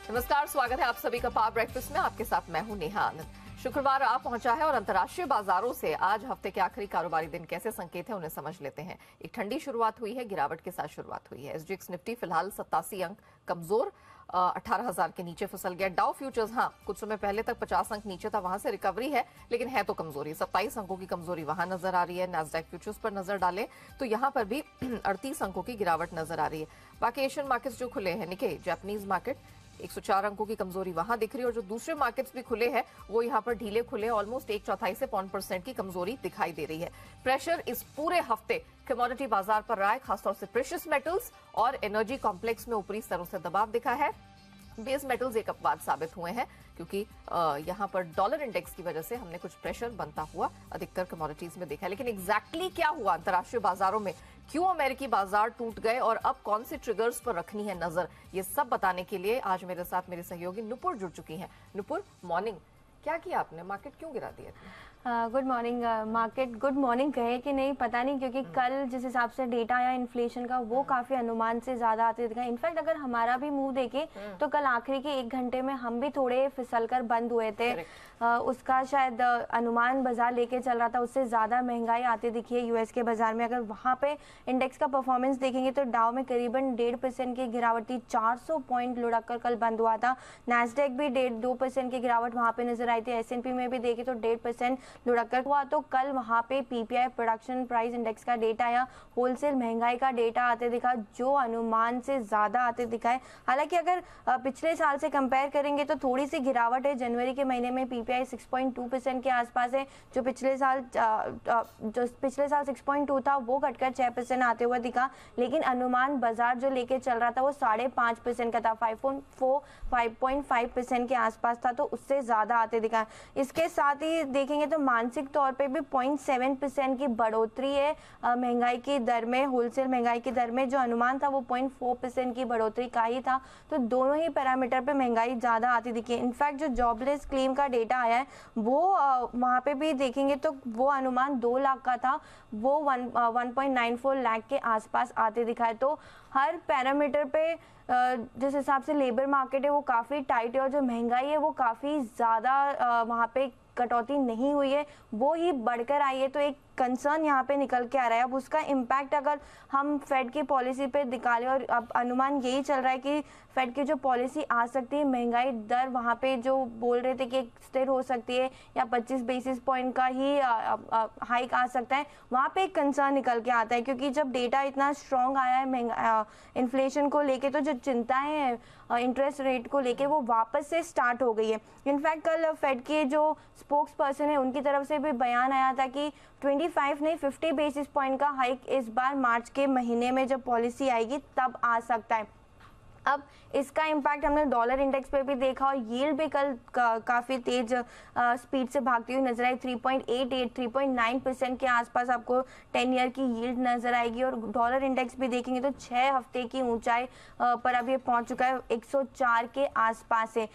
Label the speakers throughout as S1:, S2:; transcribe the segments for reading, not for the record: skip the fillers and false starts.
S1: नमस्कार, स्वागत है आप सभी का पावर ब्रेकफास्ट में। आपके साथ मैं हूं नेहा आनंद। शुक्रवार आ पहुंचा है और अंतर्राष्ट्रीय बाजारों से आज हफ्ते के आखिरी कारोबारी दिन कैसे संकेत है उन्हें समझ लेते हैं। एक ठंडी शुरुआत हुई है, गिरावट के साथ शुरुआत हुई है। SGX निफ्टी फिलहाल 87 अंक कमजोर 18,000 के नीचे फिसल गया। डाउ फ्यूचर्स कुछ समय पहले तक 50 अंक नीचे था, वहां से रिकवरी है लेकिन है तो कमजोरी। 27 अंकों की कमजोरी वहां नजर आ रही है। नैस्डैक फ्यूचर्स पर नजर डालें तो यहां पर भी 38 अंकों की गिरावट नजर आ रही है। बाकी एशियन मार्केट्स जो खुले हैं, निके जापानीज मार्केट 104 अंकों की कमजोरी वहां दिख रही है और जो दूसरे मार्केट्स भी खुले हैं वो यहां पर ढीले खुले, ऑलमोस्ट 1/4 से 0.5% की कमजोरी दिखाई दे रही है। प्रेशर इस पूरे हफ्ते कमोडिटी बाजार पर रहा है, खासतौर से प्रेशियस मेटल्स और एनर्जी कॉम्प्लेक्स में ऊपरी स्तरों से दबाव दिखा है। बेस मेटल्स एक अपवाद साबित हुए हैं क्योंकि यहां पर डॉलर इंडेक्स की वजह से हमने कुछ प्रेशर बनता हुआ अधिकतर कमोडिटीज में देखा है। लेकिन एग्जैक्टली क्या हुआ अंतर्राष्ट्रीय बाजारों में, क्यों अमेरिकी बाजार टूट गए और अब कौन से ट्रिगर्स पर रखनी है नजर, ये सब बताने के लिए आज मेरे साथ मेरी सहयोगी नुपुर जुड़ चुकी हैं। नुपुर, मॉर्निंग। क्या किया आपने, मार्केट क्यों गिरा दिया?
S2: Good morning. Market good morning कहे कि नहीं पता नहीं, क्योंकि कल जिस हिसाब से डेटा आया इन्फ्लेशन का वो काफी अनुमान से ज्यादा आते दिखा। इनफैक्ट अगर हमारा भी मूव देखे तो कल आखिरी के 1 घंटे में हम भी थोड़े फिसल कर बंद हुए थे। उसका शायद अनुमान बाजार लेके चल रहा था, उससे ज्यादा महंगाई आती दिखी है यूएस के बाजार में। अगर वहां पे इंडेक्स का परफॉर्मेंस देखेंगे तो डाउ में करीबन 1.5% की गिरावट थी, 400 पॉइंट लुढ़क कर कल बंद हुआ था। नैस्डैक भी 1.5-2% की गिरावट वहां पे नजर आई थी। S&P में भी देखे तो 1.5% लुढ़क हुआ। तो कल वहां पे PPI प्रोडक्शन प्राइस इंडेक्स का डेटा आया, होलसेल महंगाई का डेटा आते दिखा जो अनुमान से ज्यादा आते दिखा है। हालांकि अगर पिछले साल से कंपेयर करेंगे तो थोड़ी सी गिरावट है। जनवरी के महीने में PPI 6.2% के आसपास है, जो पिछले साल 6.2 था वो घटकर 6% आते हुए दिखा। लेकिन अनुमान बाजार जो लेके चल रहा था वो 5.5% का था, 5.5% के आसपास था, तो उससे ज्यादा आते दिखा। इसके साथ ही देखेंगे तो मानसिक तौर पे भी 0.7% की बढ़ोतरी है महंगाई की दर में, होलसेल महंगाई की दर में। जो अनुमान था वो 0.4% की बढ़ोतरी का ही था। तो दोनों ही पैरामीटर पे महंगाई ज्यादा आती दिखी। इनफैक्ट जो जॉबलेस क्लेम का डेटा आया है वो वहां पे भी देखेंगे तो वो अनुमान 2 लाख का था, वो 1.94 लाख के आसपास आते दिखा है। तो हर पैरामीटर पे जिस हिसाब से लेबर मार्केट है वो काफी टाइट है और जो महंगाई है वो काफी ज्यादा वहां पे कटौती नहीं हुई है, वो ही बढ़कर आई है। तो एक कंसर्न यहाँ पे निकल के आ रहा है। अब उसका इम्पैक्ट अगर हम फेड की पॉलिसी पे निकालें, और अब अनुमान यही चल रहा है कि फेड की जो पॉलिसी आ सकती है, महंगाई दर वहाँ पे जो बोल रहे थे कि स्थिर हो सकती है या 25 बेसिस पॉइंट का ही हाइक आ सकता है, वहाँ पे एक कंसर्न निकल के आता है। क्योंकि जब डेटा इतना स्ट्रॉन्ग आया है इन्फ्लेशन को लेके, तो जो चिंताएं हैं इंटरेस्ट रेट को लेके वो वापस से स्टार्ट हो गई है। इनफैक्ट कल फेड के जो स्पोक्स पर्सन है उनकी तरफ से भी बयान आया था कि 25 नहीं 50 बेसिस पॉइंट का हाइक इस बार मार्च के महीने में जब पॉलिसी आएगी तब आ सकता है। अब इसका इम्पैक्ट हमने डॉलर इंडेक्स पे भी देखा और यील्ड भी कल काफी तेज स्पीड से भागती हुई नजर आई। 3.88 3.9% के आसपास आपको 10 ईयर की यील्ड नजर आएगी। और डॉलर इंडेक्स भी देखेंगे तो 6 हफ्ते की ऊंचाई पर अब ये पहुंच चुका है, 104 के आसपास है।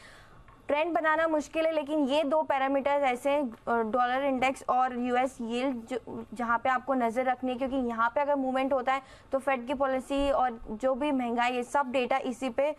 S2: ट्रेंड बनाना मुश्किल है, लेकिन ये 2 पैरामीटर्स ऐसे हैं, डॉलर इंडेक्स और US यील्ड, जहाँ पे आपको नजर रखनी है। क्योंकि यहाँ पे अगर मूवमेंट होता है तो फेड की पॉलिसी और जो भी महंगाई है सब डेटा इसी पे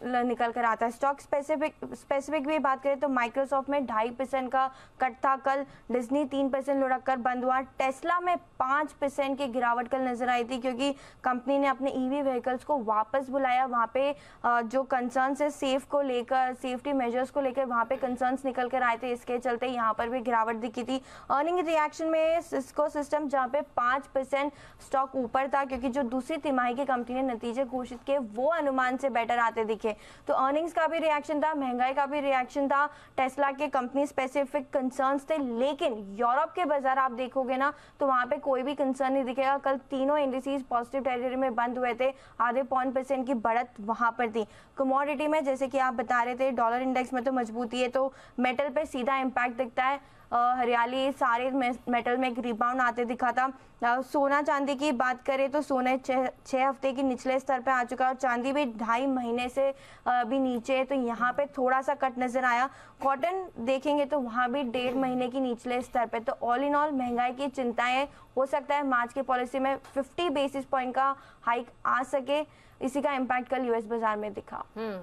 S2: निकल कर आता है। स्टॉक स्पेसिफिक भी बात करें तो माइक्रोसॉफ्ट में 2.5% का कट था कल, डिज्नी 3% लुढ़क कर बंद हुआ। टेस्ला में 5% की गिरावट कल नजर आई थी क्योंकि कंपनी ने अपने EV व्हीकल्स को वापस बुलाया। वहाँ पे जो कंसर्न है सेफ्टी मेजर्स को लेकर वहां पे कंसर्न्स निकल कर आए थे, इसके चलते यहाँ पर भी गिरावट दिखी थी। अर्निंग रिएक्शन में सिस्को सिस्टम जहाँ पे 5% स्टॉक ऊपर था क्योंकि जो दूसरी तिमाही की कंपनी ने नतीजे घोषित किए वो अनुमान से बेटर आते दिखे। तो अर्निंग्स का भी रिएक्शन था, महंगाई का भी रिएक्शन था, टेस्ला के कंपनी स्पेसिफिक कंसर्न्स थे। लेकिन यूरोप के बाजार आप देखोगे ना तो वहां पे कोई भी कंसर्न नहीं दिखेगा। कल तीनों इंडिसेस पॉजिटिव टेरिटरी में बंद हुए थे, आधे 0.5% की बढ़त वहां पर थी। कमोडिटी में जैसे कि आप बता रहे थे डॉलर इंडेक्स में तो मजबूती है, तो मेटल पे सीधा इम्पैक्ट दिखता है। हरियाली सारे मेटल में एक रिबाउंड आते दिखा था। सोना चांदी की बात करें तो सोना 6 हफ्ते की निचले स्तर पे आ चुका है और चांदी भी 2.5 महीने से भी नीचे है, तो यहाँ पे थोड़ा सा कट नजर आया। कॉटन देखेंगे तो वहाँ भी 1.5 महीने की निचले स्तर पे। तो ऑल इन ऑल महंगाई की चिंताएं, हो सकता है मार्च की पॉलिसी में 50 बेसिस पॉइंट का हाइक आ सके। इसी का इम्पैक्ट कल यूएस बाजार में दिखा।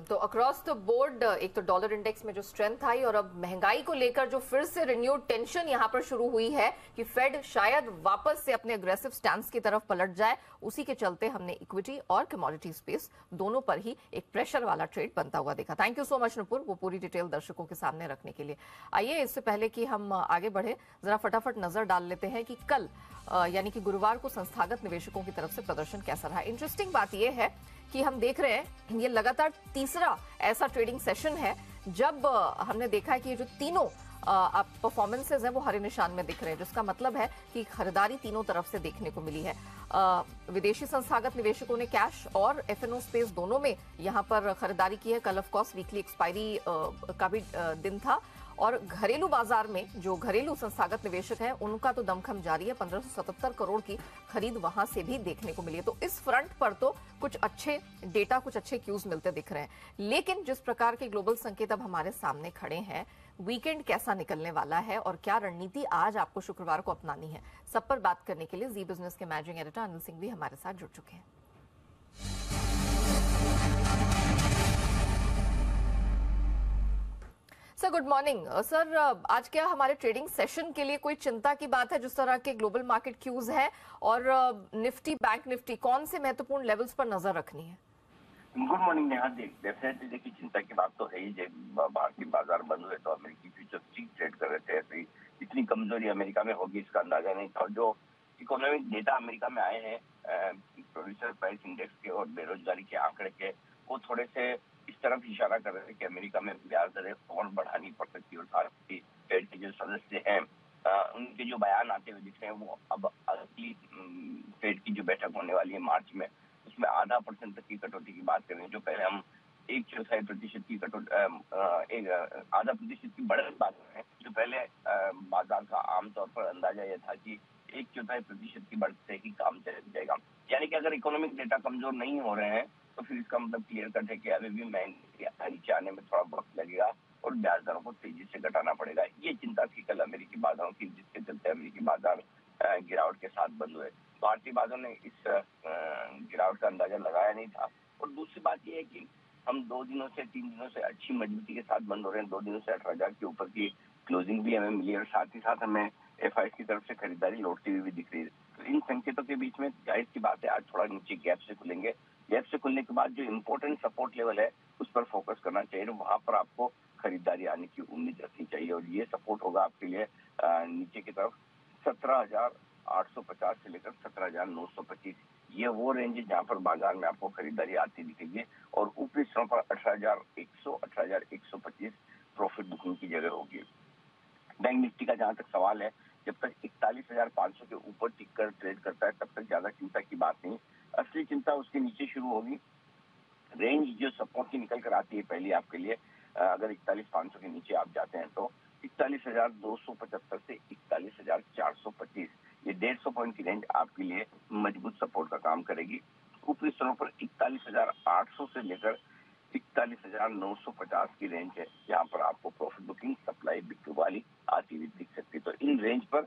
S1: तो अक्रॉस द बोर्ड एक तो डॉलर इंडेक्स में जो स्ट्रेंथ आई और अब महंगाई को लेकर जो फिर से रिन्यूड टेंशन यहां पर शुरू हुई है कि फेड शायद वापस से अपने अग्रेसिव स्टैंड की तरफ पलट जाए, उसी के चलते हमने इक्विटी और कमोडिटी स्पेस दोनों पर ही एक प्रेशर वाला ट्रेड बनता हुआ देखा। Thank you so much Nupur, वो पूरी डिटेल दर्शकों के सामने रखने के लिए। आइए इससे पहले कि हम आगे बढ़े जरा फटाफट नजर डाल लेते हैं कि कल यानी कि गुरुवार को संस्थागत निवेशकों की तरफ से प्रदर्शन कैसा रहा। इंटरेस्टिंग बात यह है कि हम देख रहे हैं ये लगातार तीसरा ऐसा ट्रेडिंग सेशन है जब हमने देखा है कि ये जो तीनों परफॉर्मेंसेज हैं वो हरे निशान में दिख रहे हैं, जिसका मतलब है कि खरीदारी तीनों तरफ से देखने को मिली है। विदेशी संस्थागत निवेशकों ने कैश और एफएनओ स्पेस दोनों में यहां पर खरीदारी की है। कल ऑफ कोर्स वीकली एक्सपायरी का भी दिन था और घरेलू बाजार में जो घरेलू संस्थागत निवेशक हैं उनका तो दमखम जारी है। 1577 करोड़ की खरीद वहां से भी देखने को मिली है। तो इस फ्रंट पर तो कुछ अच्छे डेटा, कुछ अच्छे क्यूज मिलते दिख रहे हैं। लेकिन जिस प्रकार के ग्लोबल संकेत अब हमारे सामने खड़े हैं, वीकेंड कैसा निकलने वाला है और क्या रणनीति आज आपको शुक्रवार को अपनानी है, सब पर बात करने के लिए जी बिजनेस के मैनेजिंग एडिटर अनिल सिंह भी हमारे साथ जुड़ चुके हैं। Sir good morning. सर आज क्या हमारे ट्रेडिंग सेशन के लिए कोई चिंता की बात है जिस तरह के ग्लोबल मार्केट क्यूज है और निफ्टी, बैंक निफ्टी कौन से महत्वपूर्ण लेवल्स पर नजर रखनी है?
S3: Good morning Neha. डेफिनेटली देखिए, चिंता की बात तो है ही। जब भारतीय बाजार बंद हुए तो अमेरिकी फ्यूचर्स ठीक ट्रेड कर रहे थे। ऐसे इतनी कमजोरी अमेरिका में होगी इसका अंदाजा नहीं था। जो इकोनॉमिक डेटा अमेरिका में आए हैं प्रोड्यूसर प्राइस इंडेक्स के और बेरोजगारी के आंकड़े के, वो थोड़े से इस तरफ इशारा कर रहे थे कि अमेरिका में ब्याज दरें और बढ़ानी पड़ सकती है। और साथ ही फेड के जो सदस्य हैं उनके जो बयान आते हुए दिख रहे हैं वो अब अगली फेड की जो बैठक होने वाली है मार्च में, उसमें 0.5% तक की कटौती की बात कर रहे हैं। जो पहले हम 1/4% की कटौती, 0.5% की बढ़त बात कर रहे हैं। जो पहले बाजार का आमतौर पर अंदाजा यह था कि 1/4% की बढ़त से ही काम चल जाएगा। यानी कि अगर इकोनॉमिक डेटा कमजोर नहीं हो रहे हैं तो फिर इसका मतलब क्लियर कट है कि अभी भी महंगाई नीचे आने में थोड़ा वक्त लगेगा और ब्याज दरों को तेजी से घटाना पड़ेगा। ये चिंता थी कल अमेरिकी बाजारों की, जिसके चलते अमेरिकी बाजार गिरावट के साथ बंद हुए। भारतीय बाजारों ने इस गिरावट का अंदाजा लगाया नहीं था। और दूसरी बात यह है कि हम 2 दिनों से 3 दिनों से अच्छी मजबूती के साथ बंद हो रहे हैं। 2 दिनों से 18,000 के ऊपर की क्लोजिंग भी हमें मिली और साथ ही साथ हमें एफआईएस की तरफ से खरीदारी लौटती हुई भी दिख रही है। तो इन संकेतों के बीच में जाहिर सी बात है आज थोड़ा नीचे गैप से खुलेंगे। गैप से खुलने के बाद जो इम्पोर्टेंट सपोर्ट लेवल है उस पर फोकस करना चाहिए। वहां पर आपको खरीदारी आने की उम्मीद रखनी चाहिए और ये सपोर्ट होगा आपके लिए नीचे की तरफ 17,850 से लेकर 17,925। ये वो रेंज है जहाँ पर बाजार में आपको खरीदारी आती दिखेगी और ऊपरी स्तरों पर 18,100, 18,125 प्रॉफिट बुकिंग की जगह होगी। बैंक निफ्टी का जहां तक सवाल है, जब तक 41,500 के ऊपर टिक कर ट्रेड करता है तब तक ज्यादा चिंता की बात नहीं। असली चिंता उसके नीचे शुरू होगी। रेंज जो सपोर्ट की निकल कर आती है पहली आपके लिए, अगर 41,500 के नीचे आप जाते हैं तो 41,275 से 41,425, ये 150 पॉइंट की रेंज आपके लिए मजबूत सपोर्ट का काम करेगी। ऊपरी स्तरों पर 41,800 से लेकर 41,950 की रेंज है, यहाँ पर आपको प्रॉफिट बुकिंग, सप्लाई बिक्री वाली आती हुई दिख सकती है। तो इन रेंज पर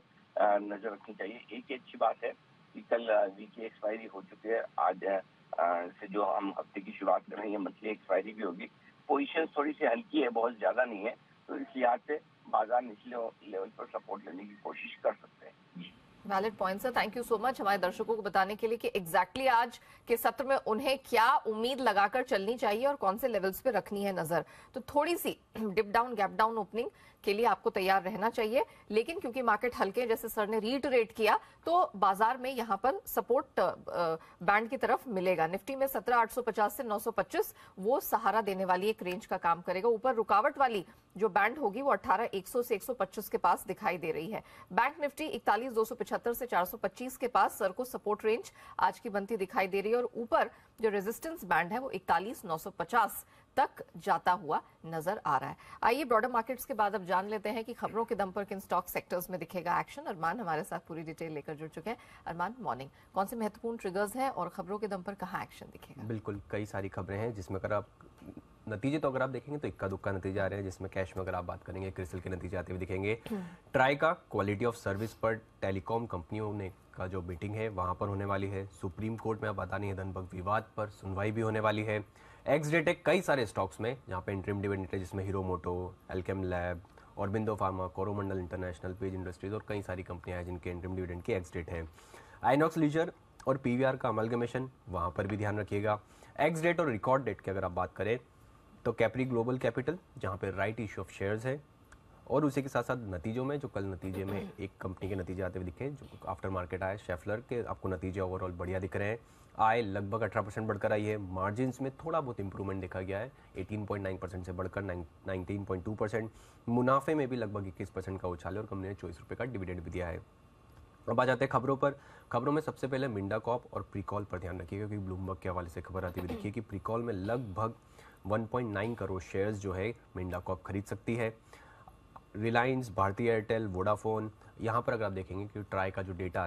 S3: नजर रखनी चाहिए। एक अच्छी बात है कि कल वीकली एक्सपायरी हो चुकी है। आज से जो हम हफ्ते की शुरुआत कर रहे हैं मंथली एक्सपायरी भी होगी। पोजीशन थोड़ी सी हल्की है, बहुत ज्यादा नहीं है, तो इस लिहाज से बाजार निचले लेवल पर सपोर्ट लेने की कोशिश कर सकते हैं।
S1: Valid point sir, thank you so much हमारे दर्शकों को बताने के लिए कि एग्जैक्टली आज के सत्र में उन्हें क्या उम्मीद लगाकर चलनी चाहिए और कौन से लेवल्स पे रखनी है नजर। तो थोड़ी सी dip down, gap down opening के लिए आपको तैयार रहना चाहिए। लेकिन क्योंकि मार्केट हल्के, जैसे सर ने रीइटरेट किया, तो बाजार में यहाँ पर सपोर्ट बैंड की तरफ मिलेगा। निफ्टी में 17,850 से 925 वो सहारा देने वाली एक रेंज का काम करेगा। ऊपर रुकावट वाली जो बैंड होगी वो 18,100 से 125 के पास दिखाई दे रही है। बैंक निफ्टी 41,275 से 425 के पास सर को सपोर्ट रेंज आज की बनती दिखाई दे रही है और ऊपर जो रेजिस्टेंस बैंड है वो 41,950 तक जाता हुआ नजर आ रहा है। आइए ब्रॉडर मार्केट्स के बाद अब जान लेते हैं कि खबरों के दम पर किन स्टॉक सेक्टर्स में दिखेगा एक्शन। अरमान हमारे साथ पूरी डिटेल लेकर जुड़ चुके हैं। अरमान, मॉर्निंग, कौन से महत्वपूर्ण ट्रिगर्स हैं और खबरों के दम पर कहां एक्शन दिखेगा?
S4: बिल्कुल, कई सारी खबरें हैं जिसमें अगर आप नतीजे तो अगर आप देखेंगे तो इक्का दुक्का नतीजे आ रहे हैं, जिसमें कैश में अगर आप बात करेंगे क्रिसिल के नतीजे आते हुए दिखेंगे। ट्राई का क्वालिटी ऑफ सर्विस पर टेलीकॉम कंपनियों ने का जो मीटिंग है वहाँ पर होने वाली है। सुप्रीम कोर्ट में अब अदानी हडनबर्ग विवाद पर सुनवाई भी होने वाली है। एक्स डेट है कई सारे स्टॉक्स में जहाँ पे इंटरिम डिविडेंड है, जिसमें Hero Moto, Alkem lab, Aurobindo pharma, Coromandel international, Page industries और कई सारी कंपनियां हैं जिनके इंटरिम डिविडेंड की एक्स डेट है। आइनॉक्स लीजर और पीवीआर का अमलगमेशन, वहाँ पर भी ध्यान रखिएगा। एक्स डेट और रिकॉर्ड डेट की अगर आप बात करें तो कैप्री ग्लोबल कैपिटल, जहाँ पे राइट इशू ऑफ शेयर्स है, और उसी के साथ साथ नतीजों में जो कल नतीजे में एक कंपनी के नतीजे आते हुए दिखे जो आफ्टर मार्केट आए, शेफलर के, आपको नतीजे ओवरऑल बढ़िया दिख रहे हैं। आय लगभग 18% बढ़कर आई है। मार्जिन्स में थोड़ा बहुत इंप्रूवमेंट देखा गया है, 18.9% से बढ़कर 19.2%। मुनाफे में भी लगभग 21% का उछाल है और कंपनी ने 24 रुपये का डिविडेंड भी दिया है। अब आ जाते हैं खबरों पर। खबरों में सबसे पहले मिंडा कॉर्प और प्रीकॉल पर ध्यान रखिएगा, क्योंकि ब्लूमबर्ग के हवाले से खबर आती हुई दिखी है कि प्रीकॉल में लगभग 1.9 करोड़ शेयर्स जो है मिंडा कॉर्प खरीद सकती है। रिलायंस, भारतीय एयरटेल, वोडाफोन, यहाँ पर अगर आप देखेंगे कि ट्राई का जो डेटा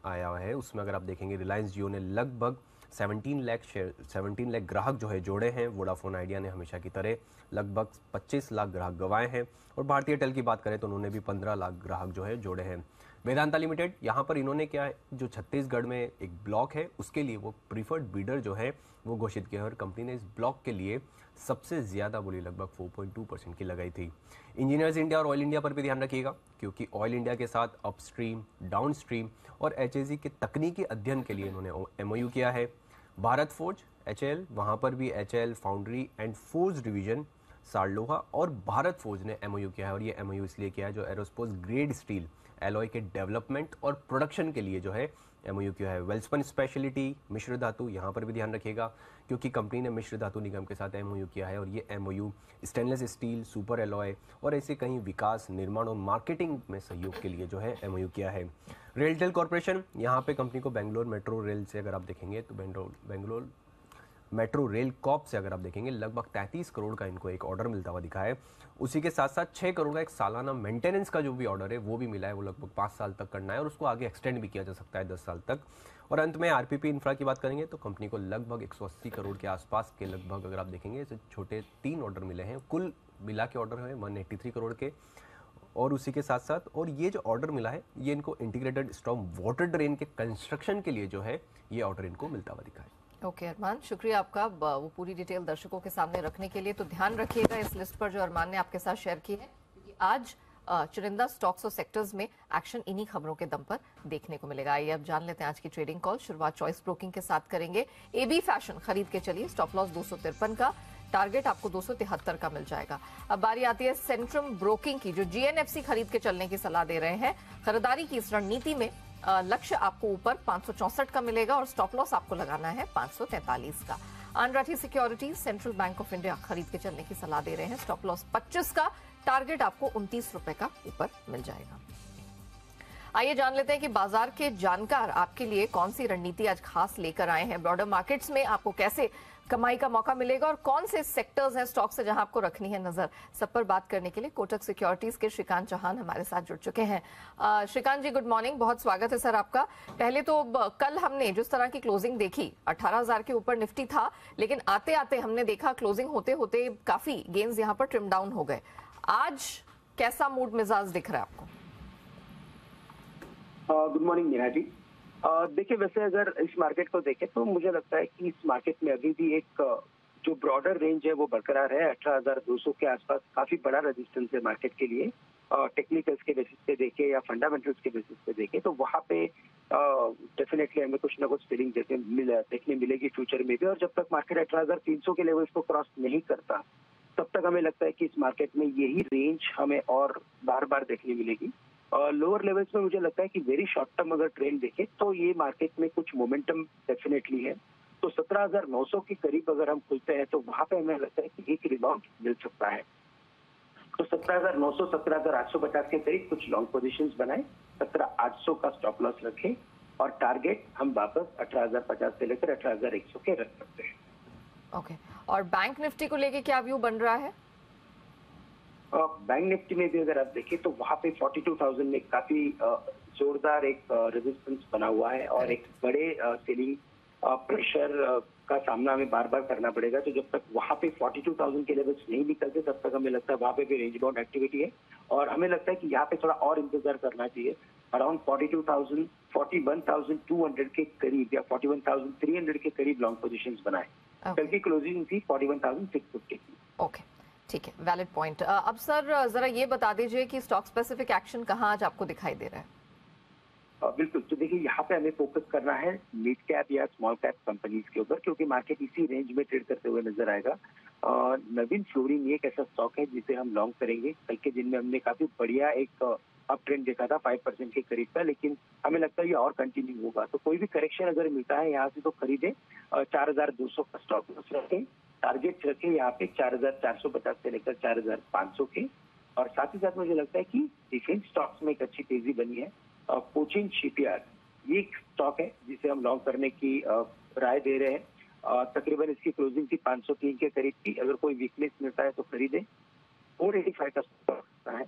S4: आया हुआ है उसमें अगर आप देखेंगे रिलायंस जियो ने लगभग 17 लाख ग्राहक जो है जोड़े हैं। वोडाफोन आइडिया ने हमेशा की तरह लगभग 25 लाख ग्राहक गंवाए हैं। और भारतीय एयरटेल की बात करें तो उन्होंने भी 15 लाख ग्राहक जो है जोड़े हैं। वेदांता लिमिटेड, यहाँ पर इन्होंने क्या है, जो छत्तीसगढ़ में एक ब्लॉक है उसके लिए वो प्रीफर्ड बीडर जो है वो घोषित किया है और कंपनी ने इस ब्लॉक के लिए सबसे ज़्यादा बोली लगभग 4.2% की लगाई थी। इंजीनियर्स इंडिया और ऑयल इंडिया पर भी ध्यान रखिएगा, क्योंकि ऑयल इंडिया के साथ अपस्ट्रीम, डाउनस्ट्रीम और एचएजी के तकनीकी अध्ययन के लिए इन्होंने एमओयू किया है। भारत फोर्ज, एचएएल, वहाँ पर भी HAL, foundry and forge division, सारलोहा और भारत फोर्ज ने एमओयू किया है। और ये एमओयू इसलिए किया है जो एरोस्पेस ग्रेड स्टील एलॉय के डेवलपमेंट और प्रोडक्शन के लिए जो है एमओयू किया है। वेल्सपन स्पेशलिटी, मिश्र धातु, यहाँ पर भी ध्यान रखिएगा क्योंकि कंपनी ने मिश्र धातु निगम के साथ एमओयू किया है और ये MOU stainless steel, super alloy और ऐसे कहीं विकास, निर्माण और मार्केटिंग में सहयोग के लिए जो है एमओयू किया है। रेलटेल कॉर्पोरेशन, यहाँ पे कंपनी को बेंगलोर मेट्रो रेल से अगर आप देखेंगे तो बेंगलोर मेट्रो रेल कॉप से अगर आप देखेंगे लगभग 33 करोड़ का इनको एक ऑर्डर मिलता हुआ दिखा है। उसी के साथ साथ 6 करोड़ का एक सालाना मेंटेनेंस का जो भी ऑर्डर है वो भी मिला है, वो लगभग 5 साल तक करना है और उसको आगे एक्सटेंड भी किया जा सकता है 10 साल तक। और अंत में आरपीपी इंफ्रा की बात करेंगे तो कंपनी को लगभग 180 करोड़ के आसपास के लगभग अगर आप देखेंगे ऐसे छोटे 3 ऑर्डर मिले हैं, कुल मिला के ऑर्डर है 183 करोड़ के। और उसी के साथ साथ और ये जो ऑर्डर मिला है ये इनको इंटीग्रेटेड स्टॉर्म वाटर ड्रेन के कंस्ट्रक्शन के लिए जो है ये ऑर्डर इनको मिलता हुआ दिखा है।
S1: ओके अरमान, शुक्रिया आपका वो पूरी डिटेल दर्शकों के सामने रखने के लिए। तो ध्यान रखिएगा इस लिस्ट पर जो अरमान ने आपके साथ शेयर की है, क्योंकि आज चुनिंदा स्टॉक्स और सेक्टर्स में एक्शन इन्हीं खबरों के दम पर देखने को मिलेगा। आइए अब जान लेते हैं आज की ट्रेडिंग कॉल। शुरुआत चॉइस ब्रोकिंग के साथ करेंगे। एबी फैशन खरीद के चलिए, स्टॉप लॉस 253 का, टारगेट आपको 273 का मिल जाएगा। अब बारी आती है सेंट्रम ब्रोकिंग की, जो जीएनएफसी खरीद के चलने की सलाह दे रहे हैं। खरीदारी की इस रणनीति में लक्ष्य आपको ऊपर 564 का मिलेगा और स्टॉप लॉस आपको लगाना है 543 का। अनराठी securities central bank of India खरीद के चलने की सलाह दे रहे हैं। स्टॉप लॉस 25 का, टारगेट आपको 29 रुपए का ऊपर मिल जाएगा। आइए जान लेते हैं कि बाजार के जानकार आपके लिए कौन सी रणनीति आज खास लेकर आए हैं। ब्रॉडर मार्केट्स में आपको कैसे कमाई का मौका मिलेगा और कौन से सेक्टर्स हैं स्टॉक्स से जहां आपको रखनी है नजर, सब पर बात करने के लिए कोटक सिक्योरिटीज के श्रीकांत चौहान हमारे साथ जुड़ चुके हैं। श्रीकांत जी, गुड मॉर्निंग, बहुत स्वागत है सर आपका। पहले तो कल हमने जिस तरह की क्लोजिंग देखी, 18,000 के ऊपर निफ्टी था, लेकिन आते आते हमने देखा क्लोजिंग होते होते काफी गेन्स यहां पर ट्रिम डाउन हो गए। आज कैसा मूड मिजाज दिख रहा है आपको?
S5: Good morning Neha ji. देखिए, वैसे अगर इस मार्केट को देखें तो मुझे लगता है कि इस मार्केट में अभी भी एक जो ब्रॉडर रेंज है वो बरकरार है। 18,200 के आसपास काफी बड़ा रेजिस्टेंस है मार्केट के लिए। टेक्निकल्स के बेसिस पे देखे या फंडामेंटल्स के बेसिस पे देखे तो वहाँ पे डेफिनेटली हमें कुछ ना कुछ सेलिंग जैसे देखने मिलेगी फ्यूचर में भी। और जब तक मार्केट 18,300 के लेवल्स को क्रॉस नहीं करता तब तक हमें लगता है कि इस मार्केट में यही रेंज हमें और बार बार देखने मिलेगी। लोअर लेवल्स में मुझे लगता है कि वेरी शॉर्ट टर्म अगर ट्रेंड देखें तो ये मार्केट में कुछ मोमेंटम डेफिनेटली है। तो 17,900 के करीब अगर हम खुलते हैं तो वहां पे हमें लगता है कि एक रिबाउंड मिल सकता है। तो 17,900, 17,850 के करीब कुछ लॉन्ग पोजीशंस बनाए, 17,800 का स्टॉप लॉस रखें और टारगेट हम वापस 18,050 से लेकर 18,100 के रख सकते हैं।
S1: ओके, और बैंक निफ्टी को लेके क्या व्यू बन रहा है?
S5: बैंक निफ्टी में भी अगर आप देखें तो वहां पे 42,000 में काफी जोरदार एक रेजिस्टेंस बना हुआ है और एक बड़े सेलिंग प्रेशर का सामना हमें बार बार करना पड़ेगा। तो जब तक वहां पे 42,000 के लेवल्स नहीं निकलते तब तक हमें लगता है वहां पे भी रेंज बाउंड एक्टिविटी है और हमें लगता है कि यहाँ पे थोड़ा और इंतजार करना चाहिए। अराउंड 42,000 41,200 के करीब या 41,300 के करीब लॉन्ग पोजीशंस बनाए। कल की क्लोजिंग थी 41,650 की।
S1: ओके, ठीक है, वैलिड पॉइंट। अब सर जरा ये बता दीजिए कि स्टॉक स्पेसिफिक एक्शन कहाँ आज आपको दिखाई दे रहा है?
S5: बिल्कुल, तो देखिए यहाँ पे हमें फोकस करना है मिड कैप या स्मॉल कैप कंपनीज के ऊपर, क्योंकि मार्केट इसी रेंज में ट्रेड करते हुए नजर आएगा। नवीन फ्लोरिन एक ऐसा स्टॉक है जिसे हम लॉन्ग करेंगे। कल के दिन में हमने काफी बढ़िया एक अप ट्रेंड देखा था 5% के करीब का, लेकिन हमें लगता है ये और कंटिन्यू होगा। तो कोई भी करेक्शन अगर मिलता है यहाँ से तो खरीदे। 4,200 का स्टॉक लॉस रखें, टारगेट रखें यहाँ पे 4,450 से लेकर 4,500 के। और साथ ही साथ मुझे लगता है कि डिफेंस स्टॉक्स में एक अच्छी तेजी बनी है। कोचिन शिपयार्ड ये एक स्टॉक है जिसे हम लॉन्ग करने की राय दे रहे हैं। तकरीबन इसकी क्लोजिंग थी 503 के करीब की। अगर कोई वीकनेस मिलता है तो खरीदे। 485 का स्टॉक है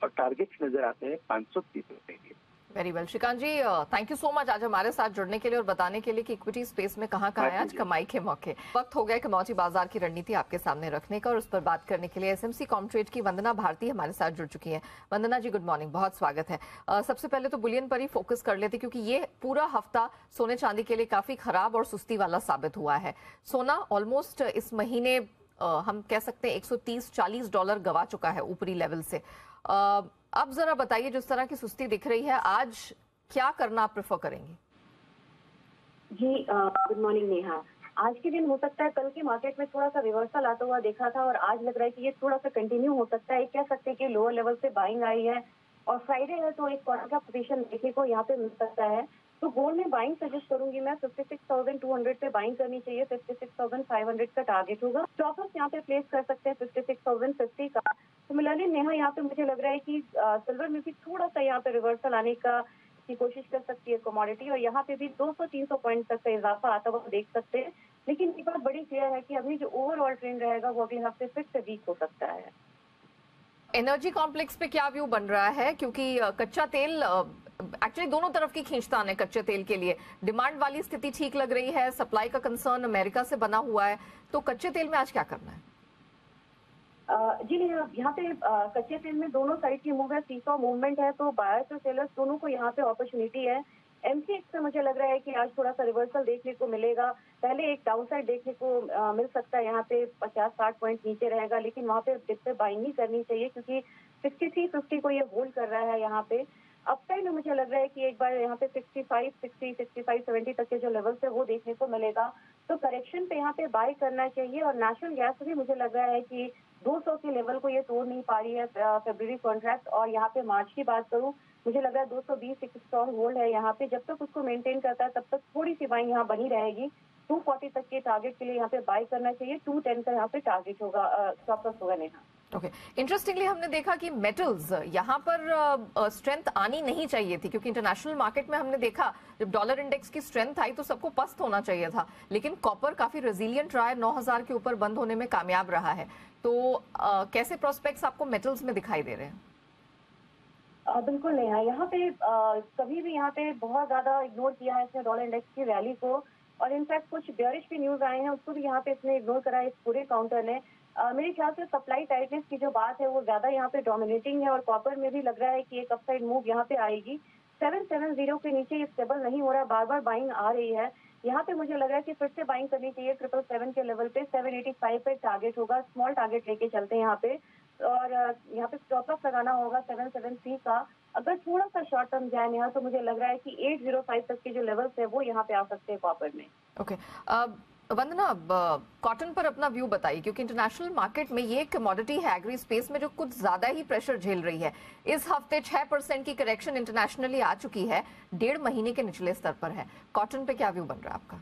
S5: और टारगेट्स नजर आते हैं 530 रुपए के।
S1: Very well Shrikant ji, thank you so much आज हमारे साथ जुड़ने के लिए और बताने के लिए कि इक्विटी स्पेस में कहाँ है आज कमाई के मौके। वक्त हो गया कमौती बाजार की रणनीति आपके सामने रखने का और उस पर बात करने के लिए एसएमसी कॉमट्रेड की वंदना भारती हमारे साथ जुड़ चुकी हैं। वंदना जी, गुड मॉर्निंग, बहुत स्वागत है। सबसे पहले तो बुलियन पर ही फोकस कर लेते क्योंकि ये पूरा हफ्ता सोने चांदी के लिए काफी खराब और सुस्ती वाला साबित हुआ है। सोना ऑलमोस्ट इस महीने हम कह सकते हैं $130-140 गवा चुका है ऊपरी लेवल से। अब जरा बताइए, जिस तरह की सुस्ती दिख रही है आज क्या करना आप प्रेफर करेंगे?
S6: जी गुड मॉर्निंग नेहा। आज के दिन हो सकता है कल के मार्केट में थोड़ा सा रिवर्सल आता हुआ देखा था और आज लग रहा है कि ये थोड़ा सा कंटिन्यू हो सकता है। कह सकते हैं कि लोअर लेवल से बाइंग आई है और फ्राइडे है तो एक क्वार्टर का पोजीशन देखने को यहाँ पे मिल सकता है। तो गोल्ड में बाइंग सजेस्ट करूंगी मैं। 56,200 पे बाइंग करनी चाहिए। 56,500 का टारगेट होगा। स्टॉप लॉस यहाँ पे प्लेस कर सकते हैं 56,050 का। सिमिलरली नेहा यहाँ पे मुझे लग रहा है कि सिल्वर में भी थोड़ा सा यहाँ पे रिवर्सल आने की कोशिश कर सकती है कमोडिटी और यहाँ पे भी 200-300 पॉइंट तक का इजाफा आता हुआ देख सकते हैं। लेकिन एक बात बड़ी क्लियर है कि अभी जो ओवरऑल ट्रेंड रहेगा वो अगले हफ्ते फिर से वीक हो सकता है।
S1: एनर्जी कॉम्प्लेक्स पे क्या व्यू बन रहा है? क्योंकि कच्चा तेल एक्चुअली दोनों तरफ की खींचतान है कच्चे तेल के लिए। डिमांड वाली स्थिति ठीक लग रही है, सप्लाई का कंसर्न अमेरिका से बना हुआ है, तो कच्चे तेल में आज क्या करना है?
S6: जी नहीं, यहाँ पे कच्चे तेल में दोनों साइड की मूव है, सीसॉ मूवमेंट है। तो बायर्स और सेलर्स दोनों को यहाँ पे अपॉर्चुनिटी है। एमसीएक्स में मुझे लग रहा है कि आज थोड़ा सा रिवर्सल देखने को मिलेगा। पहले एक डाउन साइड देखने को मिल सकता है, यहाँ पे 50-60 पॉइंट नीचे रहेगा, लेकिन वहाँ पे डिप पे बाइंग नहीं करनी चाहिए क्योंकि 6350 को ये होल्ड कर रहा है। यहाँ पे अपसाइड में मुझे लग रहा है कि एक बार यहाँ पे 65-70 तक के जो लेवल्स है वो देखने को मिलेगा। तो करेक्शन पे यहाँ पे बाय करना चाहिए। और नेशनल गैस भी मुझे लग रहा है कि 200 के लेवल को ये तोड़ नहीं पा रही है फरवरी कॉन्ट्रैक्ट। और यहाँ पे मार्च की बात करूँ, मुझे लग रहा है 220 एक स्ट्रॉन्ग होल्ड है यहाँ पे। जब तक उसको मेंटेन करता है तब तक थोड़ी सी बाइंग यहाँ बनी रहेगी। 240 तक के टारगेट के लिए यहाँ पे बाय करना चाहिए। 210 का यहाँ पे टारगेट होगा, स्टॉप लॉस होगा नेहा।
S1: ओके, इंटरेस्टिंगली हमने देखा कि मेटल्स यहाँ पर स्ट्रेंथ आनी नहीं चाहिए थी क्योंकि इंटरनेशनल मार्केट में हमने देखा जब डॉलर इंडेक्स की स्ट्रेंथ आई तो सबको पस्त होना चाहिए था, लेकिन कॉपर काफी रेजिलियंट रहा है, 9,000 के ऊपर बंद होने में कामयाब रहा है। तो कैसे प्रोस्पेक्ट्स आपको मेटल्स में दिखाई दे रहे हैं?
S6: बिल्कुल नहीं है। यहाँ पे कभी भी यहाँ पे बहुत ज्यादा इग्नोर किया है इसने डॉलर इंडेक्स की रैली को और इनफैक्ट कुछ बेयरिश भी न्यूज आए हैं उसको भी यहाँ पे इसने इग्नोर करा है इस पूरे काउंटर ने। मेरे ख्याल से सप्लाई टाइटनेस की जो बात है वो ज्यादा यहाँ पे डोमिनेटिंग है और कॉपर में भी लग रहा है कि एक अपसाइड मूव यहाँ पे आएगी। 770 के नीचे ये स्टेबल नहीं हो रहा है, बार बार बाइंग आ रही है। यहाँ पे मुझे लग रहा है कि फिर से बाइंग करनी चाहिए 777 के लेवल पे। 785 पे टारगेट होगा, स्मॉल टारगेट लेके चलते हैं यहाँ पे। और यहाँ पे स्टॉप लॉस लगाना होगा 773 का। अगर थोड़ा सा शॉर्ट टर्म जाए यहाँ तो मुझे लग रहा है कि 805 तक के जो लेवल्स है वो यहाँ पे आ सकते हैं कॉपर में।
S1: ओके, वंदना, कॉटन पर अपना व्यू बताइए क्योंकि इंटरनेशनल मार्केट में ये कमोडिटी है एग्री स्पेस में जो कुछ ज्यादा ही प्रेशर झेल रही है। इस हफ्ते 6% की करेक्शन इंटरनेशनली आ चुकी है, 1.5 महीने के निचले स्तर पर है। कॉटन पे क्या व्यू बन रहा है आपका?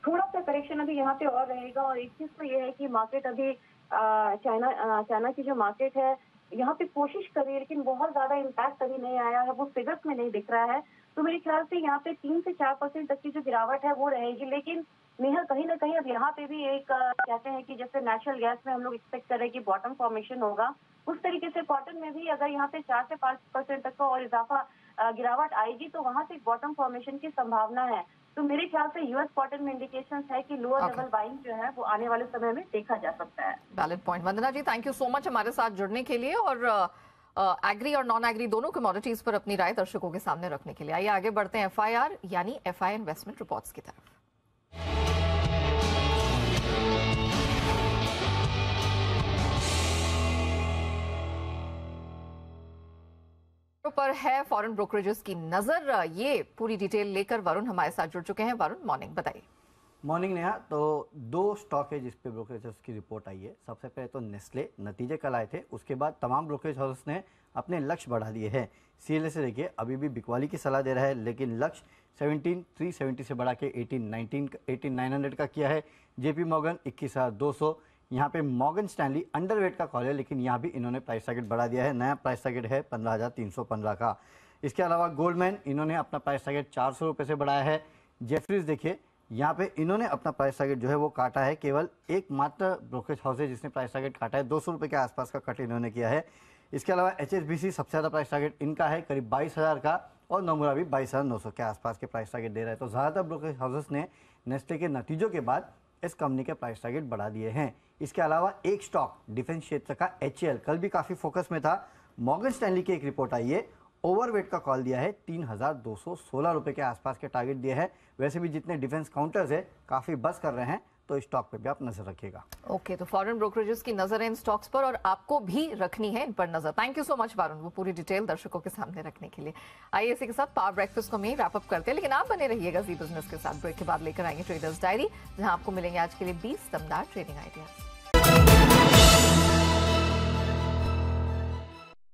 S6: थोड़ा सा करेक्शन अभी यहाँ पे और रहेगा और एक चीज तो ये है कि मार्केट अभी चाइना की जो मार्केट है यहाँ पे कोशिश करी लेकिन बहुत ज्यादा इम्पैक्ट अभी नहीं आया है, वो फिगर्स में नहीं दिख रहा है। तो मेरे ख्याल से यहाँ पे 3 से 4% तक की जो गिरावट है वो रहेगी। लेकिन नेहा कहीं ना कहीं अब यहाँ पे भी एक कहते हैं कि जैसे नेचुरल गैस में हम लोग एक्सपेक्ट कर रहे हैं कि बॉटम फॉर्मेशन होगा, उस तरीके से कॉटन में भी अगर यहाँ पे 4 से 5% तक का और इजाफा गिरावट आएगी तो वहां से बॉटम फॉर्मेशन की संभावना है। तो मेरे ख्याल से यूएस क्वार्टर में इंडिकेशंस है कि लोअर लेवल बाइंग जो है वो आने वाले समय में देखा जा सकता है।
S1: Valid point. Vandana ji, thank you so much हमारे साथ जुड़ने के लिए और एग्री और नॉन एग्री दोनों कमोडिटीज पर अपनी राय दर्शकों के सामने रखने के लिए। आइए आगे बढ़ते हैं एफआईआर यानी एफआई इन्वेस्टमेंट रिपोर्ट्स की तरफ। पर है फॉरेन ब्रोकरेजेस की नजर, ये पूरी डिटेल लेकर वरुण हमारे साथ जुड़ चुके हैं। वरुण, मॉर्निंग, बताइए।
S7: मॉर्निंग नेहा। तो 2 स्टॉक है जिस पे ब्रोकरेजेस की रिपोर्ट आई है। सबसे पहले तो नेस्ले, नतीजे कल आए थे, उसके बाद तमाम ब्रोकरेज हाउस ने अपने लक्ष्य बढ़ा दिए हैं। सीएलए से देखिए अभी भी बिकवाली की सलाह दे रहा है, लेकिन लक्ष्य 17,370 से बढ़ा के 18,900 का किया है। JP Morgan 21,200। यहाँ पे मॉर्गन स्टैनली अंडरवेट का कॉल है, लेकिन यहाँ भी इन्होंने प्राइस टारगेट बढ़ा दिया है। नया प्राइस टारगेट है 15,315 का। इसके अलावा गोल्डमैन, इन्होंने अपना प्राइस टारगेट 400 रुपये से बढ़ाया है। जेफरीज देखिए यहाँ पे इन्होंने अपना प्राइस टारगेट जो है वो काटा है। केवल एकमात्र ब्रोकरेज हाउस है जिसने प्राइस टारगेट काटा है, 200 रुपये के आसपास का कट इन्होंने किया है। इसके अलावा HSBC सबसे ज़्यादा प्राइस टारगेट इनका है करीब 22,000 का, और नोमुरा भी 22,900 के आसपास के प्राइस टारगेट दे रहा है। तो ज़्यादातर ब्रोकरेज हाउसेस ने नेस्ले के नतीजों के बाद इस कंपनी के प्राइस टारगेट बढ़ा दिए हैं। इसके अलावा एक स्टॉक डिफेंस क्षेत्र का HAL कल भी काफ़ी फोकस में था। मॉर्गन स्टैनली की एक रिपोर्ट आई है, ओवरवेट का कॉल दिया है, 3,216 रुपये के आसपास के टारगेट दिए हैं। वैसे भी जितने डिफेंस काउंटर्स है काफ़ी बस कर रहे हैं, तो इस स्टॉक पे भी आप नजर रखिएगा।
S1: ओके, तो फॉरेन ब्रोकरेजेस की नजर है इन स्टॉक्स पर और आपको भी रखनी है इन पर नजर। Thank you so much Varun, वो पूरी डिटेल दर्शकों के सामने रखने के लिए। आइए इसी के साथ पावर ब्रेकफास्ट को हम रैप अप करते हैं, लेकिन आप बने रहिएगा जी बिजनेस के साथ। ब्रेक के बाद लेकर आएंगे ट्रेडर्स डायरी, जहां आपको मिलेंगे आज के लिए 20 दमदार ट्रेडिंग आइडियाज।